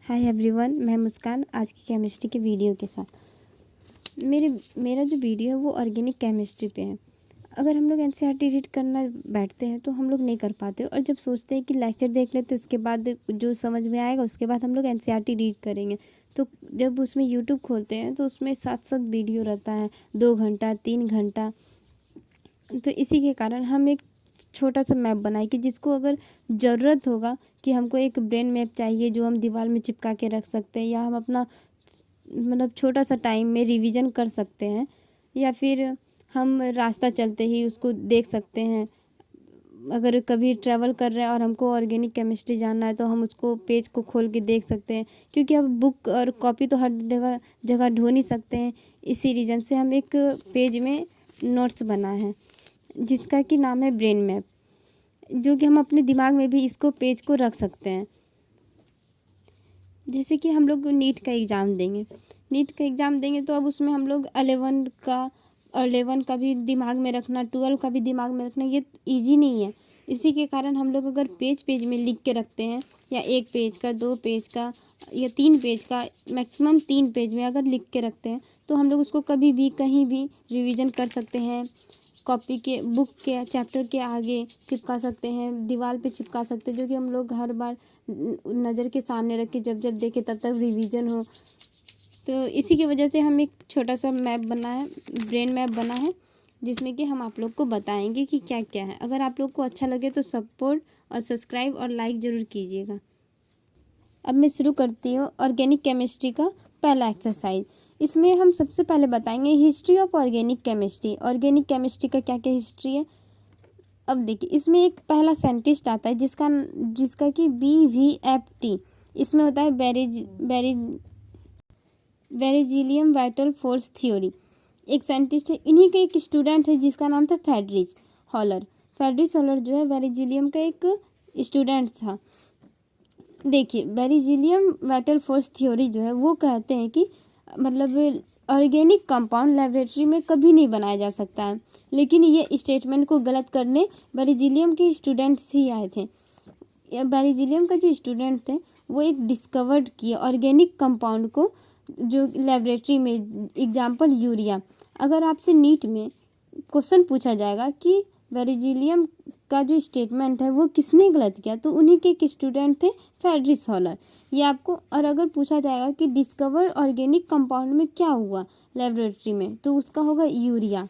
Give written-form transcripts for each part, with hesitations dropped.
Hi everyone, मैं मुस्कान आज की केमिस्ट्री के वीडियो के साथ। मेरा जो वीडियो है वो ऑर्गेनिक केमिस्ट्री पे है। अगर हम लोग एनसीईआरटी रीड करना बैठते हैं तो हम लोग नहीं कर पाते, और जब सोचते हैं कि लेक्चर देख लेते उसके बाद जो समझ में आएगा उसके बाद हम लोग एनसीईआरटी रीड करेंगे, तो जब उसमें यूट्यूब खोलते हैं तो उसमें 7 वीडियो रहता है, 2 घंटा 3 घंटा। तो इसी के कारण हम एक छोटा सा मैप बनाए कि जिसको अगर ज़रूरत होगा कि हमको एक ब्रेन मैप चाहिए जो हम दीवार में चिपका के रख सकते हैं, या हम अपना मतलब छोटा सा टाइम में रिवीजन कर सकते हैं, या फिर हम रास्ता चलते ही उसको देख सकते हैं। अगर कभी ट्रैवल कर रहे हैं और हमको ऑर्गेनिक केमिस्ट्री जानना है तो हम उसको पेज को खोल के देख सकते हैं, क्योंकि अब बुक और कॉपी तो हर जगह जगह ढो नहीं सकते हैं। इसी रीज़न से हम एक पेज में नोट्स बनाए हैं जिसका कि नाम है ब्रेन मैप, जो कि हम अपने दिमाग में भी इसको पेज को रख सकते हैं। जैसे कि हम लोग नीट का एग्ज़ाम देंगे तो अब उसमें हम लोग 11 का भी दिमाग में रखना, 12 का भी दिमाग में रखना, ये इजी नहीं है। इसी के कारण हम लोग अगर पेज में लिख के रखते हैं, या 1 पेज का, 2 पेज का, या 3 पेज का, मैक्सिमम 3 पेज में अगर लिख के रखते हैं तो हम लोग उसको कभी भी कहीं भी रिवीजन कर सकते हैं। कॉपी के, बुक के चैप्टर के आगे चिपका सकते हैं, दीवार पे चिपका सकते हैं, जो कि हम लोग हर बार नज़र के सामने रख के जब जब देखें तब तक रिवीजन हो। तो इसी की वजह से हम एक छोटा सा मैप बना है, ब्रेन मैप बना है, जिसमें कि हम आप लोग को बताएंगे कि क्या क्या है। अगर आप लोग को अच्छा लगे तो सपोर्ट और सब्सक्राइब और लाइक ज़रूर कीजिएगा। अब मैं शुरू करती हूँ ऑर्गेनिक केमिस्ट्री का पहला एक्सरसाइज। इसमें हम सबसे पहले बताएंगे history of organic chemistry. Organic chemistry का क्या क्या हिस्ट्री है। अब देखिए, इसमें एक पहला साइंटिस्ट आता है जिसका कि BVFT। इसमें होता है बेरिजिलियम वाइटल फोर्स थ्योरी। एक साइंटिस्ट है, इन्हीं का एक स्टूडेंट है जिसका नाम था फ्रेडरिच हॉलर। फ्रेडरिच हॉलर जो है बेरिजिलियम का एक स्टूडेंट था। देखिए, बेरिजिलियम वाइटल फोर्स थ्योरी जो है वो कहते हैं कि मतलब ऑर्गेनिक कंपाउंड लेबोरेटरी में कभी नहीं बनाया जा सकता है, लेकिन ये स्टेटमेंट को गलत करने बेरिजिलियम के स्टूडेंट्स ही आए थे। बेरिजिलियम का जो स्टूडेंट थे वो एक डिस्कवर्ड किए ऑर्गेनिक कंपाउंड को, जो लेबोरेटरी में, एग्जाम्पल यूरिया। अगर आपसे नीट में क्वेश्चन पूछा जाएगा कि बेरिजिलियम का जो स्टेटमेंट है वो किसने गलत किया, तो उन्हीं के एक स्टूडेंट थे फ्रेडरिच हॉलर, ये आपको। और अगर पूछा जाएगा कि डिस्कवर ऑर्गेनिक कंपाउंड में क्या हुआ लेबोरेटरी में, तो उसका होगा यूरिया।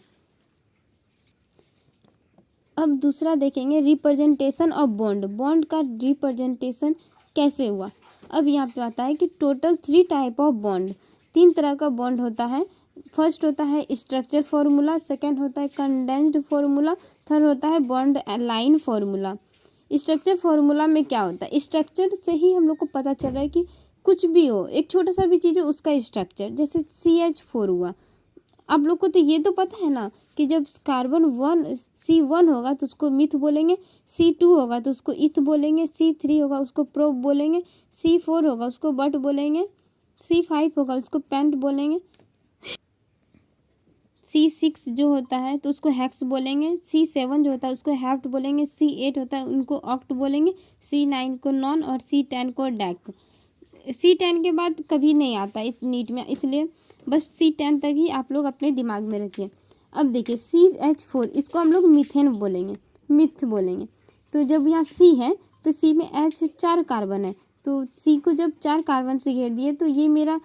अब दूसरा देखेंगे रिप्रेजेंटेशन ऑफ बॉन्ड का रिप्रेजेंटेशन कैसे हुआ। अब यहाँ पे आता है कि टोटल 3 टाइप ऑफ बॉन्ड, 3 तरह का बॉन्ड होता है। फर्स्ट होता है स्ट्रक्चर फॉर्मूला, सेकंड होता है कंडेंस्ड फॉर्मूला, थर्ड होता है bond line formula. Structure formula में क्या होता है, स्ट्रक्चर से ही हम लोग को पता चल रहा है कि कुछ भी हो, एक छोटा सा भी चीज़ हो उसका स्ट्रक्चर, जैसे CH4 हुआ। आप लोग को तो ये तो पता है ना कि जब कार्बन C1 होगा तो उसको मिथ बोलेंगे, C2 होगा तो उसको इथ बोलेंगे, C3 होगा उसको प्रोप बोलेंगे, C4 होगा उसको बट बोलेंगे, C5 होगा उसको पेंट बोलेंगे, C6 जो होता है तो उसको हेक्स बोलेंगे, C7 जो होता है उसको हेप्ट बोलेंगे, C8 होता है उनको ऑक्ट बोलेंगे, C9 को नॉन, और C10 को डैक। C10 के बाद कभी नहीं आता इस नीट में, इसलिए बस C10 तक ही आप लोग अपने दिमाग में रखिए। अब देखिए CH4, इसको हम लोग मीथेन बोलेंगे, मिथ बोलेंगे। तो जब यहाँ C है तो C में H 4 कार्बन है, तो C को जब 4 कार्बन से घेर दिए तो ये मेरा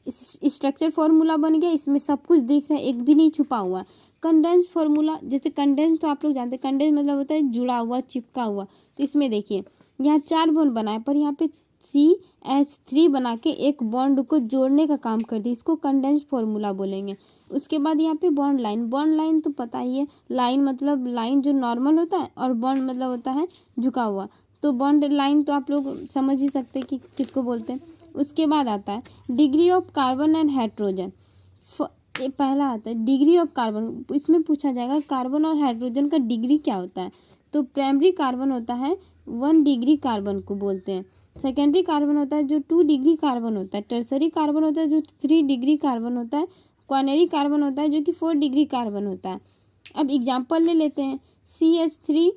स्ट्रक्चर फॉर्मूला बन गया। इसमें सब कुछ दिख रहा है, एक भी नहीं छुपा हुआ। कंडेंस फॉर्मूला, जैसे कंडेंस तो आप लोग जानते हैं, कंडेंस मतलब होता है जुड़ा हुआ, चिपका हुआ। तो इसमें देखिए यहाँ 4 बॉन्ड बनाए, पर यहाँ पे CH3 बना के एक बॉन्ड को जोड़ने का काम कर दी, इसको कंडेंस फॉर्मूला बोलेंगे। उसके बाद यहाँ पे बॉन्ड लाइन तो पता ही है, लाइन मतलब लाइन जो नॉर्मल होता है, और बॉन्ड मतलब होता है झुका हुआ। तो बॉन्ड लाइन तो आप लोग समझ ही सकते हैं कि किसको बोलते हैं। उसके बाद आता है degree of carbon and hydrogen. पहला आता है डिग्री ऑफ कार्बन, इसमें पूछा जाएगा कार्बन और हाइड्रोजन का डिग्री क्या होता है। तो प्राइमरी कार्बन होता है 1 डिग्री कार्बन को बोलते हैं, सेकेंडरी कार्बन होता है जो 2 डिग्री कार्बन होता है, टर्सरी कार्बन होता है जो 3 डिग्री कार्बन होता है, क्वार्नरी कार्बन होता है जो कि 4 डिग्री कार्बन होता है। अब एग्जाम्पल ले लेते हैं, CH3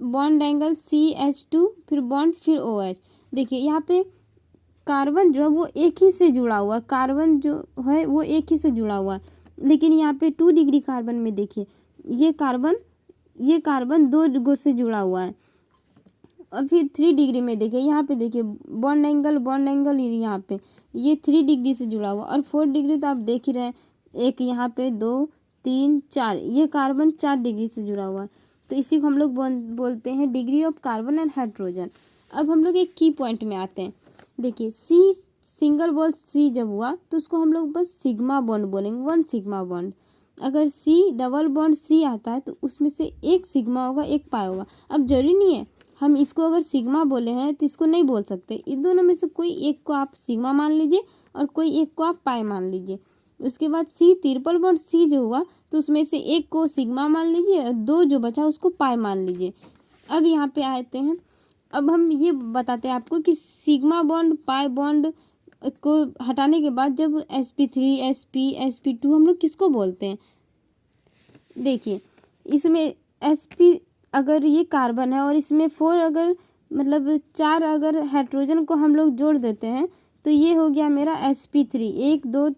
बॉन्ड एंगल CH2, फिर बॉन्ड, फिर OH। देखिए यहाँ पे कार्बन जो है वो एक ही से जुड़ा हुआ है, कार्बन जो है वो एक ही से जुड़ा हुआ है। लेकिन यहाँ पे 2 डिग्री कार्बन में देखिए ये कार्बन 2 गो से जुड़ा हुआ है। और फिर 3 डिग्री में देखिए, यहाँ पे देखिए बॉन्ड एंगल यहाँ पे ये 3 डिग्री से जुड़ा हुआ। और 4 डिग्री तो आप देख ही रहे हैं, एक यहाँ पे 2 3 4, ये कार्बन 4 डिग्री से जुड़ा हुआ है। तो इसी को हम लोग बोलते हैं degree of carbon and hydrogen. अब हम लोग एक की पॉइंट में आते हैं। देखिए सी सिंगल बॉन्ड सी जब हुआ तो उसको हम लोग बस सिग्मा बॉन्ड बोलेंगे, 1 सिग्मा बॉन्ड। अगर सी डबल बॉन्ड सी आता है तो उसमें से एक सिग्मा होगा, एक पाई होगा। अब जरूरी नहीं है हम इसको अगर सिग्मा बोले हैं तो इसको नहीं बोल सकते, इन दोनों में से कोई एक को आप सिग्मा मान लीजिए और कोई एक को आप पाई मान लीजिए। उसके बाद सी ट्रिपल बॉन्ड सी जो हुआ तो उसमें से एक को सिग्मा मान लीजिए और 2 जो बचा उसको पाई मान लीजिए। अब यहाँ पे आते हैं, अब हम ये बताते हैं आपको कि सिग्मा बॉन्ड पाई बॉन्ड को हटाने के बाद जब sp3 sp2 हम लोग किसको बोलते हैं। देखिए इसमें sp अगर ये कार्बन है और इसमें 4 अगर मतलब 4 अगर हाइड्रोजन को हम लोग जोड़ देते हैं तो ये हो गया मेरा sp3, 1 2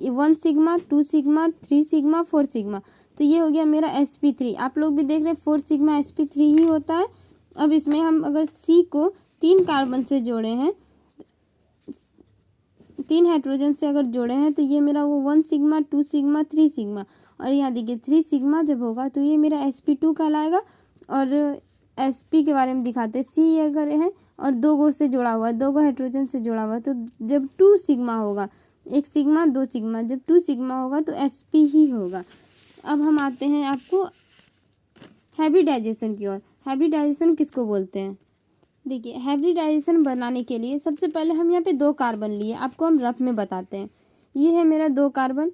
1 sigma 2 sigma 3 sigma 4 sigma, तो ये हो गया मेरा sp3। आप लोग भी देख रहे हैं 4 सिग्मा sp3 ही होता है। अब इसमें हम अगर C को 3 कार्बन से जोड़े हैं, 3 हाइड्रोजन से अगर जोड़े हैं तो ये मेरा वो 1 सिग्मा 2 सिग्मा 3 सिग्मा, और यहाँ देखिए 3 सिग्मा जब होगा तो ये मेरा sp2 कहलाएगा। और sp के बारे में दिखाते हैं, C अगर है और 2 गो से जुड़ा हुआ है, 2 गो हाइड्रोजन से जुड़ा हुआ है, तो जब 2 सिग्मा होगा, 1 सिग्मा 2 सिग्मा, जब 2 सिग्मा होगा तो sp ही होगा। अब हम आते हैं आपको हाइब्रिडाइजेशन की ओर। हाइब्रिडाइजेशन किसको बोलते हैं। देखिए हाइब्रिडाइजेशन बनाने के लिए सबसे पहले हम यहाँ पे 2 कार्बन लिए, आपको हम रफ में बताते हैं। ये है मेरा 2 कार्बन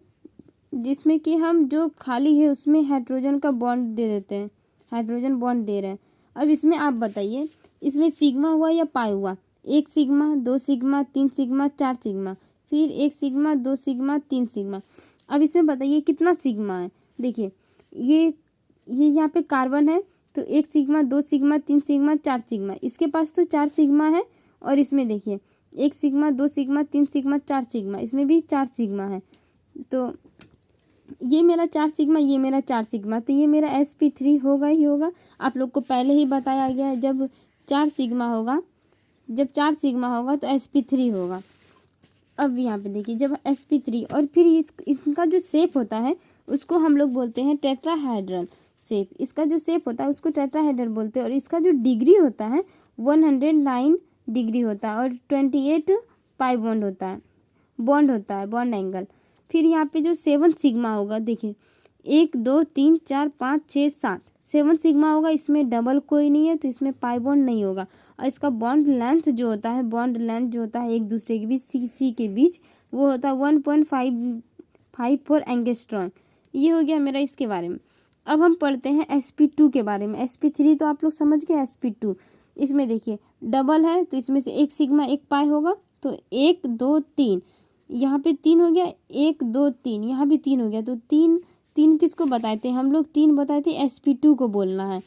जिसमें कि हम जो खाली है उसमें हाइड्रोजन का बॉन्ड दे देते हैं, हाइड्रोजन बॉन्ड दे रहे हैं। अब इसमें आप बताइए इसमें सिग्मा हुआ या पाई हुआ। 1 सिग्मा 2 सिग्मा 3 सिग्मा 4 सिग्मा, फिर 1 सिग्मा 2 सिग्मा 3 सिग्मा। अब इसमें बताइए कितना सिग्मा है। देखिए ये यहाँ पे कार्बन है तो 1 सिग्मा 2 सिग्मा 3 सिग्मा 4 सिग्मा, इसके पास तो 4 सिग्मा है। और इसमें देखिए 1 सिग्मा 2 सिग्मा 3 सिग्मा 4 सिग्मा, इसमें भी 4 सिग्मा है। तो ये मेरा 4 सिग्मा, ये मेरा 4 सिग्मा, तो ये मेरा sp3 होगा ही होगा। आप लोग को पहले ही बताया गया है जब 4 सिग्मा होगा तो sp3 होगा। अब यहाँ पे देखिए जब sp3 और फिर इसका जो शेप होता है उसको हम लोग बोलते हैं टेट्राहेड्रल शेप। इसका जो शेप होता है उसको टेट्राहेड्रल बोलते हैं। और इसका जो डिग्री होता है 109 डिग्री होता है और 28 पाई बॉन्ड होता है, बॉन्ड एंगल। फिर यहाँ पे जो 7 सिग्मा होगा, देखिए 1 2 3 4 5 6 7, 7 सिग्मा होगा, इसमें डबल कोई नहीं है तो इसमें पाई बॉन्ड नहीं होगा। और इसका बॉन्ड लेंथ जो होता है एक दूसरे के बीच सी के बीच वो होता है 1.554 एंगस्ट्रॉम। ये हो गया मेरा इसके बारे में। अब हम पढ़ते हैं sp2 के बारे में। sp3 तो आप लोग समझ गए, sp2 इसमें देखिए डबल है तो इसमें से 1 सिग्मा 1 पाई होगा, तो 1 2 3, यहाँ पे 3 हो गया, 1 2 3, यहाँ भी 3 हो गया। तो 3 किसको बताए थे हम लोग, 3 बताए थे sp2 को बोलना है।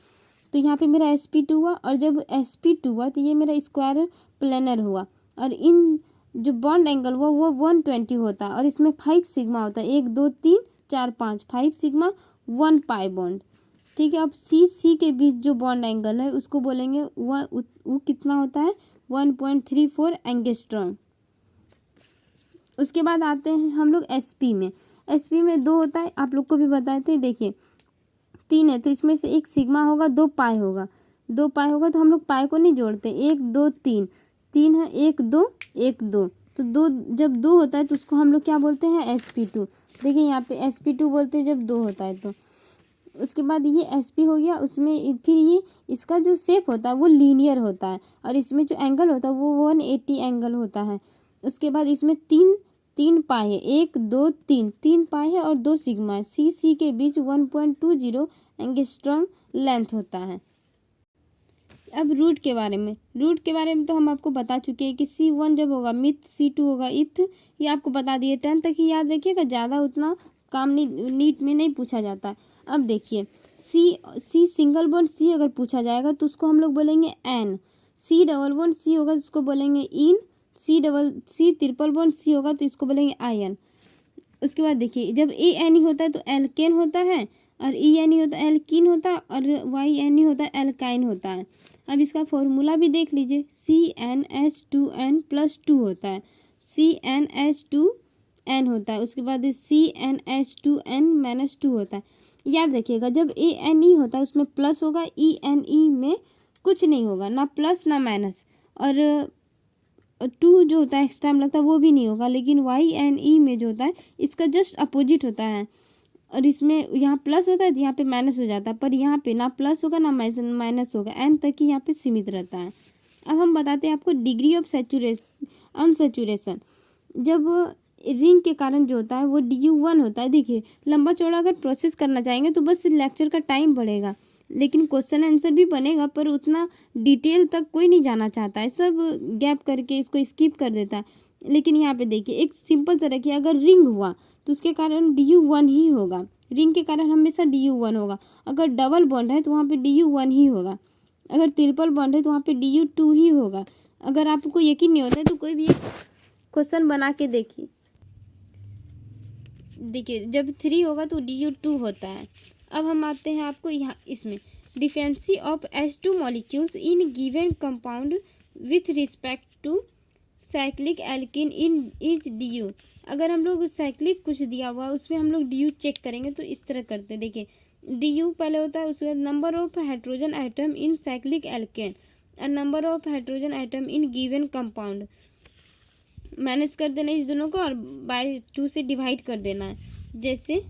तो यहाँ पे मेरा sp2 हुआ और जब sp2 हुआ तो ये मेरा स्क्वायर प्लेनर हुआ। और इन जो बॉन्ड एंगल हुआ वो 120 होता है और इसमें 5 सिग्मा होता है, 1 2 3 4 5, 5 सिग्मा 1 पाई बॉन्ड। ठीक है, अब सी के बीच जो बॉन्ड एंगल है उसको बोलेंगे वो कितना होता है 1.34 एंगस्ट्रॉम। उसके बाद आते हैं हम लोग sp में 2 होता है, आप लोग को भी बताए थे। देखिए 3 है तो इसमें से 1 सिग्मा होगा 2 पाई होगा, 2 पाई होगा तो हम लोग पाई को नहीं जोड़ते, 1 2 3, 3 है 1 2 1 2, तो 2 जब 2 होता है तो उसको हम लोग क्या बोलते हैं sp2। देखिए यहाँ पे sp2 बोलते हैं जब 2 होता है तो। उसके बाद ये sp हो गया, उसमें फिर ये इसका जो शेप होता है वो लीनियर होता है और इसमें जो एंगल होता है वो 180 एंगल होता है। उसके बाद इसमें 3 पाई है, 1 2 3 पाई है और 2 सिग्मा है। सी के बीच 1.20 एंगस्ट्रॉम लेंथ होता है। अब रूट के बारे में तो हम आपको बता चुके हैं कि C1 जब होगा मिथ, C2 होगा इथ, ये आपको बता दिए। 10 तक ही याद रखिएगा, ज़्यादा उतना काम नहीं, नीट में नहीं पूछा जाता। अब देखिए सी सिंगल बॉन्ड सी अगर पूछा जाएगा तो उसको हम लोग बोलेंगे एन। C डबल बॉन्ड सी होगा तो उसको बोलेंगे इन। सी ट्रिपल बॉन्ड सी होगा तो इसको बोलेंगे आयन। उसके बाद देखिए जब ए एन ई होता है तो एल्केन होता है, और ई एन ई होता है एल्कीन होता है, और वाई एन ई होता है एल्काइन होता है। अब इसका फॉर्मूला भी देख लीजिए, CnH2n+2 होता है, CnH2n होता है, उसके बाद CnH2n-2 होता है। याद रखिएगा जब ए एन ई होता है उसमें प्लस होगा, ई एन ई में कुछ नहीं होगा, ना प्लस ना माइनस, और 2 जो होता है एक्स्ट्रा में लगता है वो भी नहीं होगा। लेकिन वाई एन ई में जो होता है इसका जस्ट अपोजिट होता है, और इसमें यहाँ प्लस होता है तो यहाँ पे माइनस हो जाता है, पर यहाँ पे ना प्लस होगा ना माइनस होगा, एन तक ही यहाँ पे सीमित रहता है। अब हम बताते हैं आपको डिग्री ऑफ अनसैचुरेशन। जब रिंग के कारण जो होता है वो DU1 होता है। देखिए लंबा चौड़ा अगर प्रोसेस करना चाहेंगे तो बस लेक्चर का टाइम बढ़ेगा, लेकिन क्वेश्चन आंसर भी बनेगा, पर उतना डिटेल तक कोई नहीं जाना चाहता है, सब गैप करके इसको स्किप कर देता है। लेकिन यहाँ पे देखिए एक सिंपल सा रखिए, अगर रिंग हुआ तो उसके कारण DU1 ही होगा, रिंग के कारण हमेशा DU1 होगा। अगर डबल बॉन्ड है तो वहाँ पे DU1 ही होगा, अगर ट्रिपल बॉन्ड है तो वहाँ पे DU2 ही होगा। अगर आपको यकीन नहीं होता है तो कोई भी क्वेश्चन बना के देखिए जब 3 होगा तो DU2 होता है। अब हम आते हैं आपको यहाँ इसमें deficiency of H2 molecules in given compound with respect to cyclic alkene in is DU। अगर हम लोग साइक्लिक कुछ दिया हुआ उसमें हम लोग DU चेक करेंगे तो इस तरह करते हैं। देखिए DU पहले होता है, उसमें number of hydrogen atom in cyclic alkane और number of hydrogen atom in given compound. Manage कर देना इस दोनों को और बाय 2 से डिवाइड कर देना है। जैसे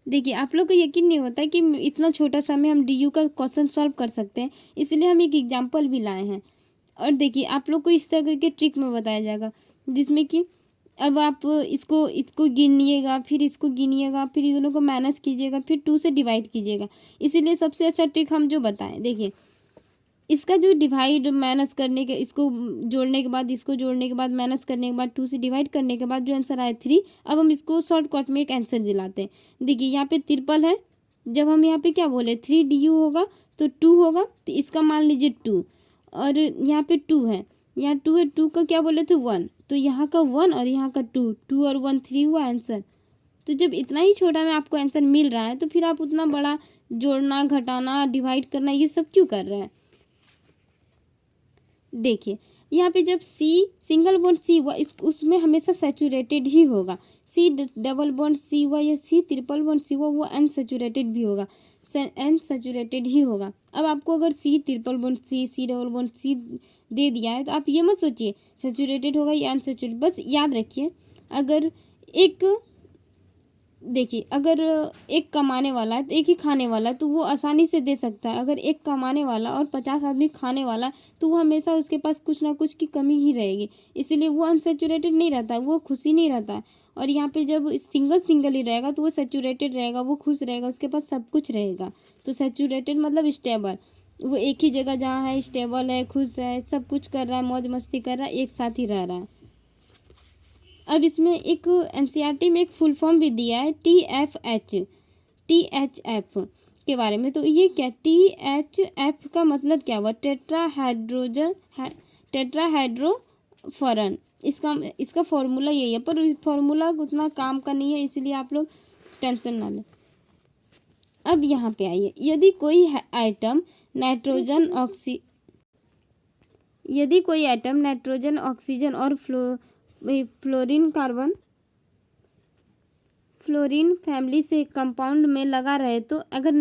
देखिए आप लोग को यकीन नहीं होता कि इतना छोटा सा में हम DU का क्वेश्चन सॉल्व कर सकते हैं, इसलिए हम एक एग्जांपल भी लाए हैं। और देखिए आप लोग को इस तरह के ट्रिक में बताया जाएगा, जिसमें कि अब आप इसको गिनिएगा, फिर इसको गिनिएगा, फिर इन दोनों को माइनस कीजिएगा, फिर 2 से डिवाइड कीजिएगा। इसीलिए सबसे अच्छा ट्रिक हम जो बताएं, देखिए इसका जो डिवाइड माइनस करने के, इसको जोड़ने के बाद, इसको जोड़ने के बाद, माइनस करने के बाद, 2 से डिवाइड करने के बाद जो आंसर आया 3। अब हम इसको शॉर्टकट में एक आंसर दिलाते हैं। देखिए यहाँ पे ट्रिपल है, जब हम यहाँ पे क्या बोले 3DU होगा तो 2 होगा, तो इसका मान लीजिए 2, और यहाँ पे 2 है, यहाँ 2 है, 2 का क्या बोले थे 1, तो यहाँ का 1 और यहाँ का 2, 2 और 1 3 हुआ आंसर। तो जब इतना ही छोटा में आपको आंसर मिल रहा है तो फिर आप उतना बड़ा जोड़ना, घटाना, डिवाइड करना ये सब क्यों कर रहे हैं। देखिए यहाँ पे जब C सिंगल बॉन्ड C हुआ उसमें हमेशा सैचुरेटेड ही होगा, C डबल बॉन्ड C हुआ या C ट्रिपल बॉन्ड C हुआ वो अनसैचुरेटेड भी होगा, अनसैचुरेटेड ही होगा। अब आपको अगर C triple bond C double bond C दे दिया है तो आप ये मत सोचिए सैचुरेटेड होगा या अनसैचुरेटेड, बस याद रखिए अगर अगर एक कमाने वाला है तो एक ही खाने वाला है तो वो आसानी से दे सकता है। अगर एक कमाने वाला और 50 आदमी खाने वाला तो वो हमेशा उसके पास कुछ ना कुछ की कमी ही रहेगी, इसीलिए वो अनसैचुरेटेड नहीं रहता, वो खुशी नहीं रहता। और यहाँ पे जब सिंगल ही रहेगा तो वो सैचुरेटेड रहेगा, वो खुश रहेगा, उसके पास सब कुछ रहेगा। तो सैचुरेटेड मतलब स्टेबल, वो एक ही जगह जहाँ है स्टेबल है, खुश है, सब कुछ कर रहा है, मौज मस्ती कर रहा है, एक साथ ही रह रहा है। अब इसमें एक NCERT में एक फुल फॉर्म भी दिया है THF के बारे में। तो ये क्या THF का मतलब क्या हुआ, टेट्राहाइड्रोफरन, इसका फॉर्मूला यही है, पर फॉर्मूला उतना काम का नहीं है, इसीलिए आप लोग टेंशन ना लें। अब यहाँ पे आइए, यदि कोई आइटम नाइट्रोजन ऑक्सीजन और फ्लोरीन फैमिली से कंपाउंड में लगा रहे तो अगर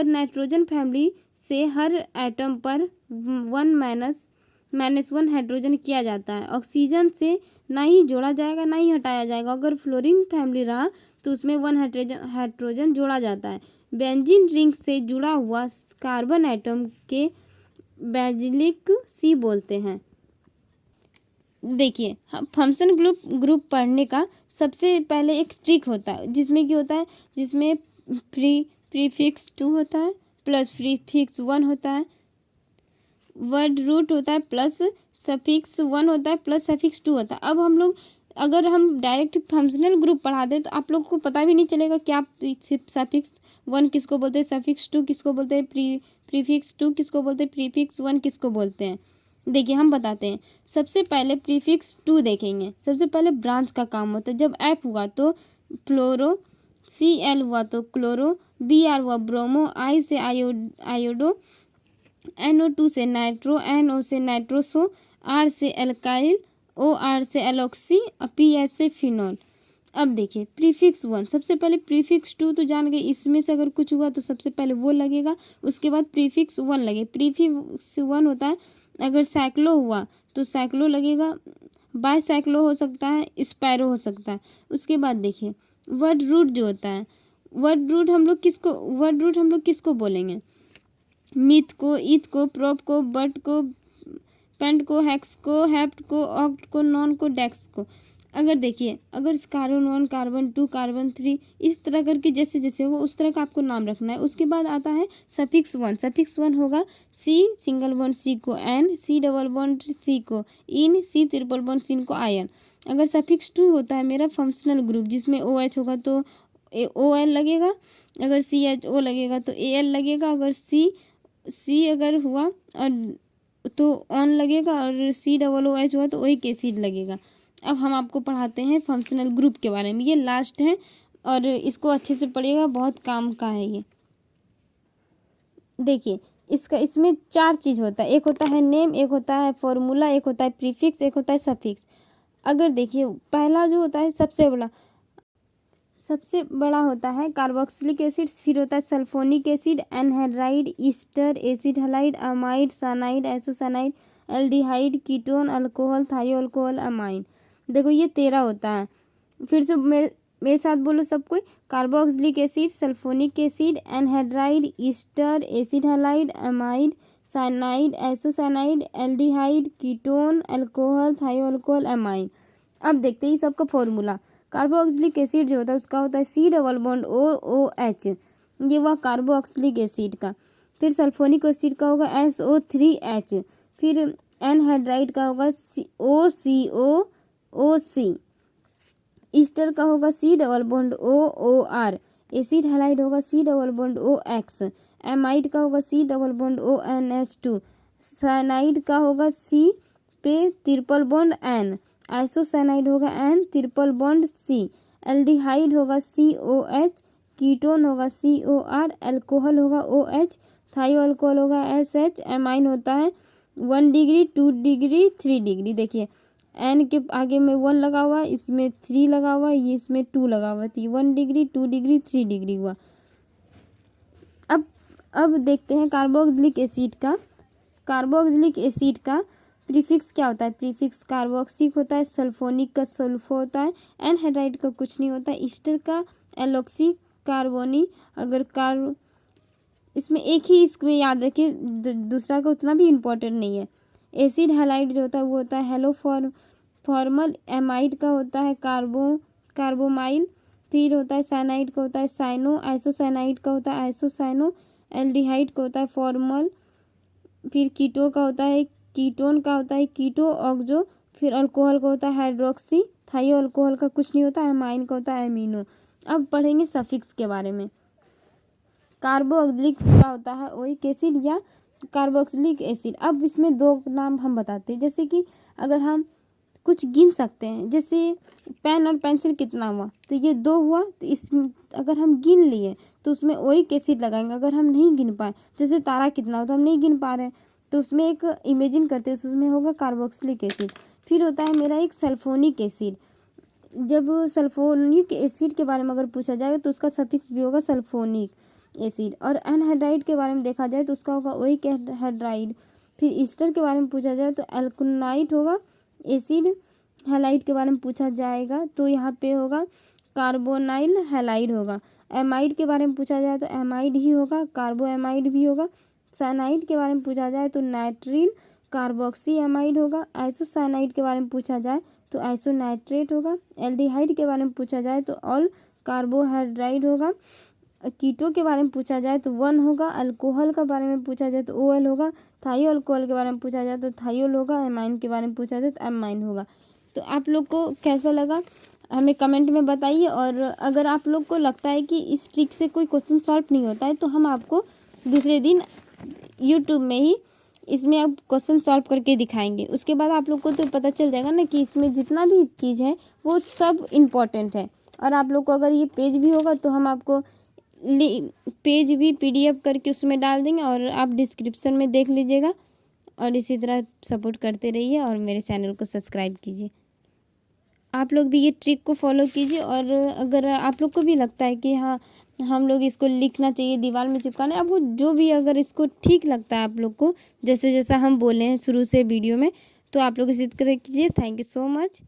नाइट्रोजन फैमिली से हर एटम पर 1 हाइड्रोजन किया जाता है, ऑक्सीजन से ना ही जोड़ा जाएगा ना ही हटाया जाएगा। अगर फ्लोरीन फैमिली रहा तो उसमें 1 हाइड्रोजन जोड़ा जाता है। बेंजीन रिंग से जुड़ा हुआ कार्बन एटम के बेंजीलिक C बोलते हैं। देखिए फंक्शन ग्रुप पढ़ने का सबसे पहले एक ट्रिक होता है, जिसमें प्रीफिक्स 2 होता है प्लस प्रीफिक्स 1 होता है, वर्ड रूट होता है प्लस सफिक्स 1 होता है प्लस सफिक्स 2 होता है। अब हम लोग अगर हम डायरेक्ट फंक्शनल ग्रुप पढ़ा दें तो आप लोग को पता भी नहीं चलेगा क्या सफिक्स 1 किसको बोलते हैं, सफिक्स 2 किसको बोलते हैं, प्रीफिक्स 2 किसको बोलते हैं, प्रीफिक्स 1 किसको बोलते हैं। देखिए हम बताते हैं। सबसे पहले प्रीफिक्स टू देखेंगे। सबसे पहले ब्रांच का काम होता है। जब एफ हुआ तो फ्लोरो, सी एल हुआ तो क्लोरो, बी आर हुआ ब्रोमो, आई से आयोडो, NO2 से नाइट्रो, NO से नाइट्रोसो, R से एल्काइल, OR से एलॉक्सी, PS से फिनॉल। अब देखिए प्रीफिक्स वन, सबसे पहले प्रीफिक्स टू तो जान गए, इसमें से अगर कुछ हुआ तो सबसे पहले वो लगेगा, उसके बाद प्रीफिक्स वन लगे। प्रीफिक्स वन होता है अगर साइक्लो हुआ तो साइक्लो लगेगा, बाईसाइक्लो हो सकता है, स्पैरो हो सकता है। उसके बाद देखिए वर्ड रूट जो होता है, वर्ड रूट हम लोग किसको बोलेंगे? मिथ को, ईथ को, प्रोप को, बट को, पेंट को, हेक्स को, हेप्ट को, ऑक्ट को, नॉन को, डेक्स को। अगर देखिए अगर कार्बन 1, कार्बन 2, कार्बन 3 इस तरह करके जैसे जैसे हो उस तरह का आपको नाम रखना है। उसके बाद आता है सफिक्स वन। सफिक्स वन होगा सी सिंगल बॉन्ड सी को एन, सी डबल बॉन्ड सी को इन, सी ट्रिपल बॉन्ड सी को आयन। अगर सफिक्स टू होता है मेरा फंक्शनल ग्रुप, जिसमें OH होगा तो OL लगेगा, अगर CHO लगेगा तो AL लगेगा, अगर सी अगर हुआ और तो ऑन लगेगा, और COOH हुआ तो OH एसिड लगेगा। अब हम आपको पढ़ाते हैं फंक्शनल ग्रुप के बारे में। ये लास्ट है और इसको अच्छे से पढ़िएगा, बहुत काम का है ये। देखिए इसमें 4 चीज़ होता है। एक होता है नेम, एक होता है फॉर्मूला, एक होता है प्रीफिक्स, एक होता है सफिक्स। अगर देखिए पहला जो होता है सबसे बड़ा होता है कार्बोक्सिलिक एसिड, फिर होता है sulphonic acid, anhydride, Easter, acid halide, amide, cyanide, isocyanide, aldehyde, ketone, alcohol, थायो अल्कोहल, अमाइन। देखो ये 13 होता है। फिर से मेरे साथ बोलो सब कोई। Carboxylic acid, sulphonic acid, anhydride, Easter, acid halide, amide, cyanide, isocyanide, aldehyde, ketone, alcohol, थायो अल्कोहल, अमाइन। अब देखते हैं सबका फॉर्मूला। कार्बोक्सिलिक एसिड जो होता है उसका होता है C डबल बॉन्ड OOH, ये हुआ कार्बोक्सिलिक एसिड का। फिर सल्फोनिक एसिड का होगा SO3H, फिर एनहाइड्राइड का होगा OCOOC, ईस्टर का होगा C double bond OOR, acid halide होगा C double bond OX, amide का होगा C double bond ONH2, cyanide का होगा C पे ट्रिपल बॉन्ड N, आइसोसाइनाइड होगा N triple bond C, aldehyde होगा COH, कीटोन होगा COR, अल्कोहल होगा OH, थायो अल्कोहल होगा SH, एमाइन होता है 1 डिग्री, 2 डिग्री, 3 डिग्री। देखिए N के आगे में 1 लगा हुआ है, इसमें 3 लगा हुआ है, ये इसमें 2 लगा हुआ है, तो 1 डिग्री, 2 डिग्री, 3 डिग्री हुआ। अब देखते हैं कार्बोक्सिलिक एसिड का। कार्बोक्सिलिक एसिड का प्रीफिक्स क्या होता है? प्रीफिक्स कार्बोक्सिलिक होता है, सल्फोनिक का सल्फो होता है, एनहाइड्राइड का कुछ नहीं होता, ईस्टर का एलॉक्सी, कार्बोनी। अगर इसमें एक ही इसमें याद रखिए, दूसरा का उतना भी इम्पोर्टेंट नहीं है। एसिड हैलाइड जो होता है वो होता है हेलो फॉर्मल, एमाइड का होता है कार्बोमाइल, फिर होता है साइनाइड का होता है साइनो, आइसोसाइनाइड का होता है आइसोसाइनो, एल्डिहाइड का होता है फॉर्मल, फिर कीटो का होता है कीटोन का होता है कीटो ऑक्सो, फिर अल्कोहल का होता है हाइड्रोक्सी, थायो अल्कोहल का कुछ नहीं होता है, अमाइन का होता है अमीनो। अब पढ़ेंगे सफिक्स के बारे में। कार्बोक्सिलिक का होता है ओइक एसिड या कार्बोक्सिलिक एसिड। अब इसमें 2 नाम हम बताते हैं, जैसे कि अगर हम कुछ गिन सकते हैं, जैसे पेन और पेंसिल कितना हुआ, तो ये 2 हुआ, तो इसमें अगर हम गिन लिए तो उसमें ओइक एसिड लगाएंगे। अगर हम नहीं गिन पाए, जैसे तारा कितना होता है हम नहीं गिन पा रहे हैं, तो उसमें एक इमेजिन करते हैं, उसमें होगा कार्बोक्सिलिक एसिड। फिर होता है मेरा एक सल्फोनिक एसिड। जब सल्फोनिक एसिड के बारे में अगर पूछा जाए तो उसका सफिक्स भी होगा सल्फोनिक एसिड। और एनहाइड्राइड के बारे में देखा जाए तो उसका होगा ओइक हाइड्राइड। फिर ईस्टर के बारे में पूछा जाए तो एल्कोनाइट होगा। एसिड हैलाइड के बारे में पूछा जाएगा तो यहाँ पे होगा कार्बोनाइल हैलाइड होगा। एमाइड के बारे में पूछा जाए तो एमाइड ही होगा, कार्बो एमाइड भी होगा। साइनाइड के बारे में पूछा जाए तो नाइट्रिल कार्बोक्सी एमाइड होगा। आइसोसाइनाइड के बारे में पूछा जाए तो आइसोनाइट्रेट होगा। एल्डिहाइड के बारे में पूछा जाए तो ऑल कार्बोहाइड्राइड होगा। कीटो के बारे में पूछा जाए तो 1 होगा। अल्कोहल के बारे में पूछा जाए तो OL होगा। थायो अल्कोहल के बारे में पूछा जाए तो थायोल होगा। एमाइन के बारे में पूछा जाए तो एमाइन होगा। तो आप लोग को कैसा लगा हमें कमेंट में बताइए। और अगर आप लोग को लगता है कि इस ट्रिक से कोई क्वेश्चन सॉल्व नहीं होता है तो हम आपको दूसरे दिन यूट्यूब में ही इसमें अब क्वेश्चन सॉल्व करके दिखाएंगे। उसके बाद आप लोग को तो पता चल जाएगा ना कि इसमें जितना भी चीज़ है वो सब इम्पोर्टेंट है। और आप लोग को अगर ये पेज भी होगा तो हम आपको पेज भी PDF करके उसमें डाल देंगे और आप डिस्क्रिप्शन में देख लीजिएगा। और इसी तरह सपोर्ट करते रहिए और मेरे चैनल को सब्सक्राइब कीजिए। आप लोग भी ये ट्रिक को फॉलो कीजिए। और अगर आप लोग को भी लगता है कि हाँ हम लोग इसको लिखना चाहिए, दीवार में चिपकाना, आपको जो भी अगर इसको ठीक लगता है आप लोग को, जैसे जैसा हम बोले हैं शुरू से वीडियो में, तो आप लोग इसी तरह कीजिए। Thank you so much.